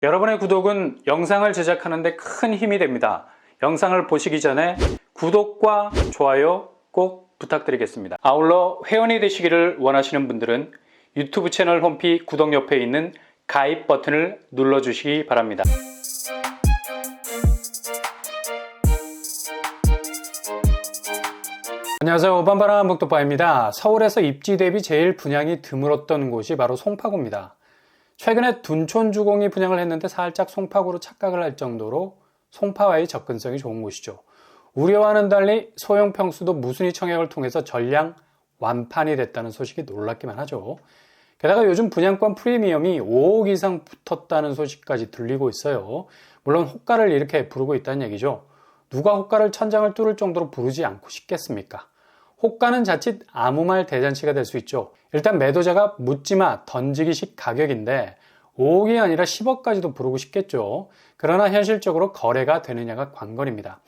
여러분의 구독은 영상을 제작하는 데 큰 힘이 됩니다. 영상을 보시기 전에 구독과 좋아요 꼭 부탁드리겠습니다. 아울러 회원이 되시기를 원하시는 분들은 유튜브 채널 홈피 구독 옆에 있는 가입 버튼을 눌러주시기 바랍니다. 안녕하세요. 오반바람 목도빠입니다. 서울에서 입지 대비 제일 분양이 드물었던 곳이 바로 송파구입니다. 최근에 둔촌주공이 분양을 했는데 살짝 송파구로 착각을 할 정도로 송파와의 접근성이 좋은 곳이죠. 우려와는 달리 소형 평수도 무순위 청약을 통해서 전량 완판이 됐다는 소식이 놀랍기만 하죠. 게다가 요즘 분양권 프리미엄이 5억 이상 붙었다는 소식까지 들리고 있어요. 물론 호가를 이렇게 부르고 있다는 얘기죠. 누가 호가를 천장을 뚫을 정도로 부르지 않고 싶겠습니까? 호가는 자칫 아무 말 대잔치가 될 수 있죠. 일단 매도자가 묻지마 던지기식 가격인데 5억이 아니라 10억까지도 부르고 싶겠죠. 그러나 현실적으로 거래가 되느냐가 관건입니다.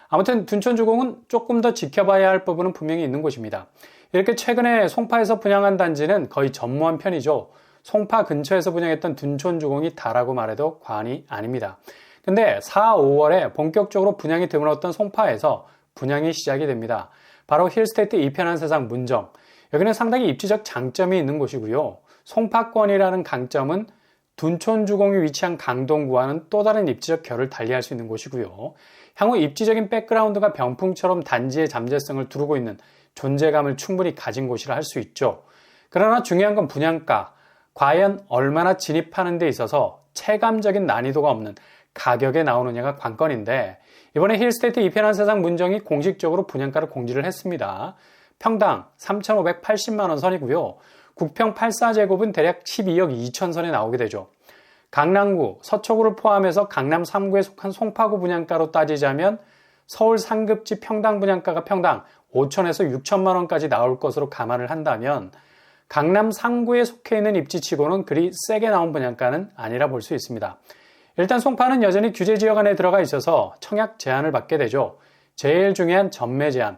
아무튼 둔촌주공은 조금 더 지켜봐야 할 부분은 분명히 있는 곳입니다. 이렇게 최근에 송파에서 분양한 단지는 거의 전무한 편이죠. 송파 근처에서 분양했던 둔촌주공이 다라고 말해도 과언이 아닙니다. 근데 4, 5월에 본격적으로 분양이 드물었던 송파에서 분양이 시작이 됩니다. 바로 힐스테이트 이편한 세상 문정. 여기는 상당히 입지적 장점이 있는 곳이고요. 송파권이라는 강점은 둔촌주공이 위치한 강동구와는 또 다른 입지적 결을 달리할 수 있는 곳이고요. 향후 입지적인 백그라운드가 병풍처럼 단지의 잠재성을 두르고 있는 존재감을 충분히 가진 곳이라 할 수 있죠. 그러나 중요한 건 분양가. 과연 얼마나 진입하는 데 있어서 체감적인 난이도가 없는 가격에 나오느냐가 관건인데, 이번에 힐스테이트 이편한 세상 문정이 공식적으로 분양가를 공지를 했습니다. 평당 3,580만원 선이고요. 국평 84제곱은 대략 12억 2천 선에 나오게 되죠. 강남구, 서초구를 포함해서 강남 3구에 속한 송파구 분양가로 따지자면 서울 상급지 평당 분양가가 평당 5천에서 6천만원까지 나올 것으로 감안을 한다면 강남 상구에 속해 있는 입지치고는 그리 세게 나온 분양가는 아니라 볼 수 있습니다. 일단 송파는 여전히 규제지역 안에 들어가 있어서 청약 제한을 받게 되죠. 제일 중요한 전매 제한.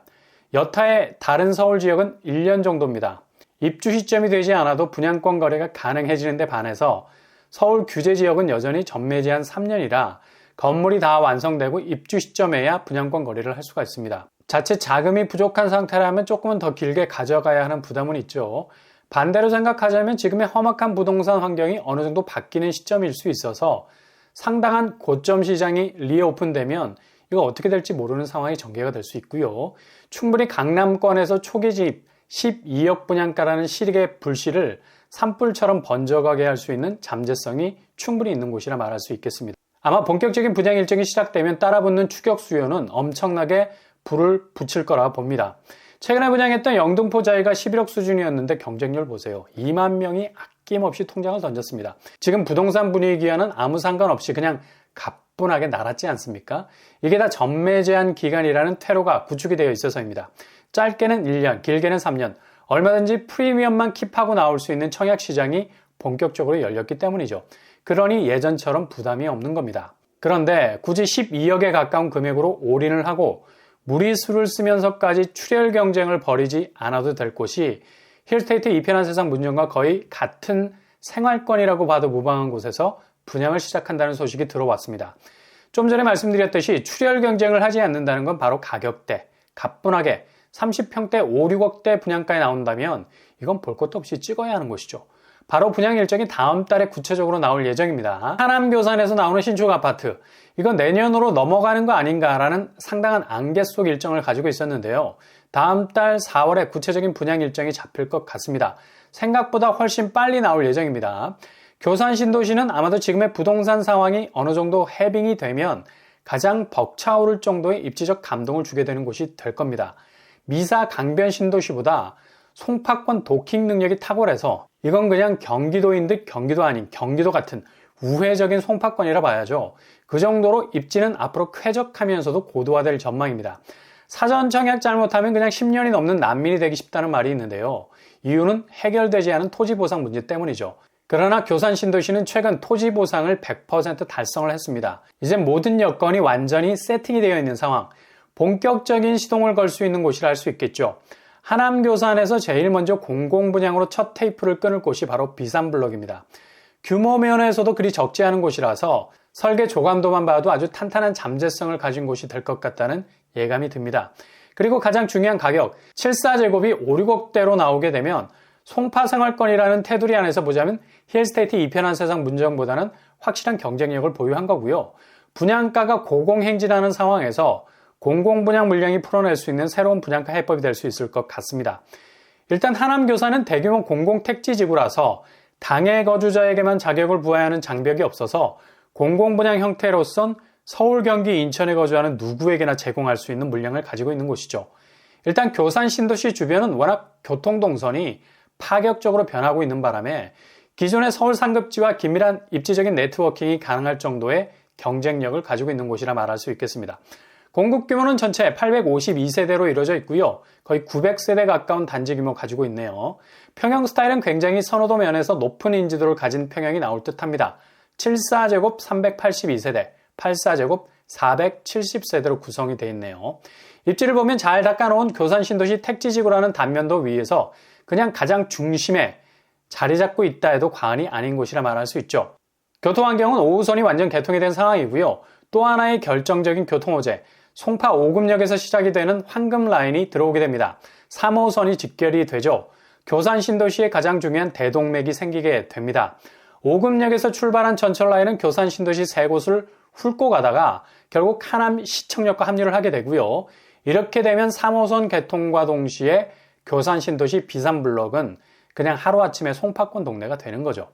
여타의 다른 서울 지역은 1년 정도입니다. 입주 시점이 되지 않아도 분양권 거래가 가능해지는 데 반해서 서울 규제지역은 여전히 전매 제한 3년이라 건물이 다 완성되고 입주 시점에야 분양권 거래를 할 수가 있습니다. 자칫 자금이 부족한 상태라면 조금은 더 길게 가져가야 하는 부담은 있죠. 반대로 생각하자면 지금의 험악한 부동산 환경이 어느 정도 바뀌는 시점일 수 있어서 상당한 고점 시장이 리오픈되면 이거 어떻게 될지 모르는 상황이 전개가 될 수 있고요. 충분히 강남권에서 초기 진입 12억 분양가라는 시리의 불씨를 산불처럼 번져가게 할 수 있는 잠재성이 충분히 있는 곳이라 말할 수 있겠습니다. 아마 본격적인 분양 일정이 시작되면 따라붙는 추격 수요는 엄청나게 불을 붙일 거라 봅니다. 최근에 분양했던 영등포 자이가 11억 수준이었는데 경쟁률 보세요. 2만 명이 아낌없이 통장을 던졌습니다. 지금 부동산 분위기와는 아무 상관없이 그냥 가뿐하게 날았지 않습니까? 이게 다 전매 제한 기간이라는 퇴로가 구축이 되어 있어서입니다. 짧게는 1년, 길게는 3년, 얼마든지 프리미엄만 킵하고 나올 수 있는 청약 시장이 본격적으로 열렸기 때문이죠. 그러니 예전처럼 부담이 없는 겁니다. 그런데 굳이 12억에 가까운 금액으로 올인을 하고 무리수를 쓰면서까지 출혈 경쟁을 벌이지 않아도 될 곳이 힐스테이트 이편한 세상 문정과 거의 같은 생활권이라고 봐도 무방한 곳에서 분양을 시작한다는 소식이 들어왔습니다. 좀 전에 말씀드렸듯이 출혈 경쟁을 하지 않는다는 건 바로 가격대, 가뿐하게 30평대 5, 6억대 분양가에 나온다면 이건 볼 것도 없이 찍어야 하는 곳이죠. 바로 분양 일정이 다음 달에 구체적으로 나올 예정입니다. 하남교산에서 나오는 신축 아파트, 이건 내년으로 넘어가는 거 아닌가라는 상당한 안개 속 일정을 가지고 있었는데요. 다음 달 4월에 구체적인 분양 일정이 잡힐 것 같습니다. 생각보다 훨씬 빨리 나올 예정입니다. 교산 신도시는 아마도 지금의 부동산 상황이 어느 정도 해빙이 되면 가장 벅차오를 정도의 입지적 감동을 주게 되는 곳이 될 겁니다. 미사 강변 신도시보다 송파권 도킹 능력이 탁월해서 이건 그냥 경기도인 듯 경기도 아닌 경기도 같은 우회적인 송파권이라 봐야죠. 그 정도로 입지는 앞으로 쾌적하면서도 고도화될 전망입니다. 사전 청약 잘못하면 그냥 10년이 넘는 난민이 되기 쉽다는 말이 있는데요. 이유는 해결되지 않은 토지 보상 문제 때문이죠. 그러나 교산 신도시는 최근 토지 보상을 100% 달성을 했습니다. 이제 모든 여건이 완전히 세팅이 되어 있는 상황, 본격적인 시동을 걸 수 있는 곳이라 할 수 있겠죠. 하남교산에서 제일 먼저 공공분양으로 첫 테이프를 끊을 곳이 바로 비산블럭입니다. 규모 면에서도 그리 적지 않은 곳이라서 설계 조감도만 봐도 아주 탄탄한 잠재성을 가진 곳이 될 것 같다는 예감이 듭니다. 그리고 가장 중요한 가격, 74제곱이 5, 6억대로 나오게 되면 송파 생활권이라는 테두리 안에서 보자면 힐스테이트 이편한 세상 문정보다는 확실한 경쟁력을 보유한 거고요. 분양가가 고공행진하는 상황에서 공공분양 물량이 풀어낼 수 있는 새로운 분양가 해법이 될 수 있을 것 같습니다. 일단 하남교사는 대규모 공공택지지구라서 당해 거주자에게만 자격을 부여하는 장벽이 없어서 공공분양 형태로선 서울, 경기, 인천에 거주하는 누구에게나 제공할 수 있는 물량을 가지고 있는 곳이죠. 일단 교산 신도시 주변은 워낙 교통동선이 파격적으로 변하고 있는 바람에 기존의 서울 상급지와 긴밀한 입지적인 네트워킹이 가능할 정도의 경쟁력을 가지고 있는 곳이라 말할 수 있겠습니다. 공급 규모는 전체 852세대로 이루어져 있고요. 거의 900세대 가까운 단지 규모 가지고 있네요. 평형 스타일은 굉장히 선호도 면에서 높은 인지도를 가진 평형이 나올 듯합니다. 74제곱 382세대, 84제곱 470세대로 구성이 되어 있네요. 입지를 보면 잘 닦아놓은 교산 신도시 택지지구라는 단면도 위에서 그냥 가장 중심에 자리 잡고 있다 해도 과언이 아닌 곳이라 말할 수 있죠. 교통환경은 5호선이 완전 개통이 된 상황이고요. 또 하나의 결정적인 교통호재, 송파 5급역에서 시작이 되는 황금라인이 들어오게 됩니다. 3호선이 직결이 되죠. 교산 신도시의 가장 중요한 대동맥이 생기게 됩니다. 5급역에서 출발한 전철라인은 교산 신도시 세 곳을 훑고 가다가 결국 하남 시청역과 합류를 하게 되고요. 이렇게 되면 3호선 개통과 동시에 교산 신도시 비산블록은 그냥 하루아침에 송파권 동네가 되는 거죠.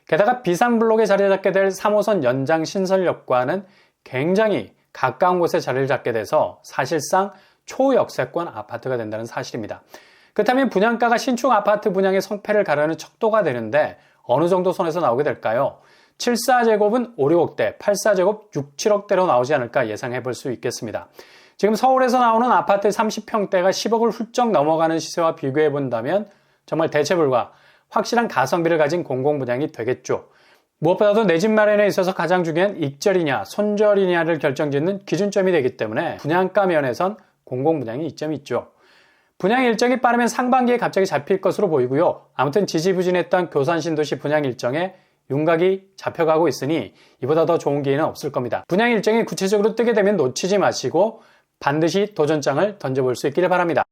게다가 비산블록에 자리 잡게 될 3호선 연장 신설역과는 굉장히 가까운 곳에 자리를 잡게 돼서 사실상 초역세권 아파트가 된다는 사실입니다. 그렇다면 분양가가 신축 아파트 분양의 성패를 가르는 척도가 되는데 어느 정도 선에서 나오게 될까요? 74제곱은 5, 6억대, 84제곱 6, 7억대로 나오지 않을까 예상해 볼 수 있겠습니다. 지금 서울에서 나오는 아파트 30평대가 10억을 훌쩍 넘어가는 시세와 비교해 본다면 정말 대체불가, 확실한 가성비를 가진 공공분양이 되겠죠. 무엇보다도 내 집 마련에 있어서 가장 중요한 익절이냐 손절이냐를 결정짓는 기준점이 되기 때문에 분양가 면에선 공공분양이 이점이 있죠. 분양 일정이 빠르면 상반기에 갑자기 잡힐 것으로 보이고요. 아무튼 지지부진했던 교산 신도시 분양 일정에 윤곽이 잡혀가고 있으니 이보다 더 좋은 기회는 없을 겁니다. 분양 일정이 구체적으로 뜨게 되면 놓치지 마시고 반드시 도전장을 던져볼 수 있기를 바랍니다.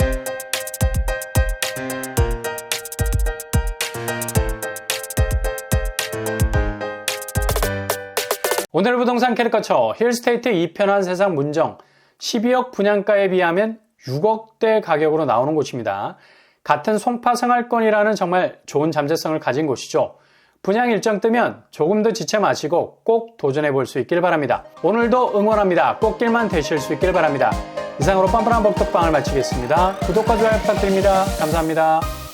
오늘 부동산 캐릭터처 힐스테이트 이편한 세상 문정 12억 분양가에 비하면 6억대 가격으로 나오는 곳입니다. 같은 송파 생활권이라는 정말 좋은 잠재성을 가진 곳이죠. 분양 일정 뜨면 조금 더 지체 마시고 꼭 도전해 볼 수 있길 바랍니다. 오늘도 응원합니다. 꽃길만 되실 수 있길 바랍니다. 이상으로 뻔뻔한 법덕방을 마치겠습니다. 구독과 좋아요 부탁드립니다. 감사합니다.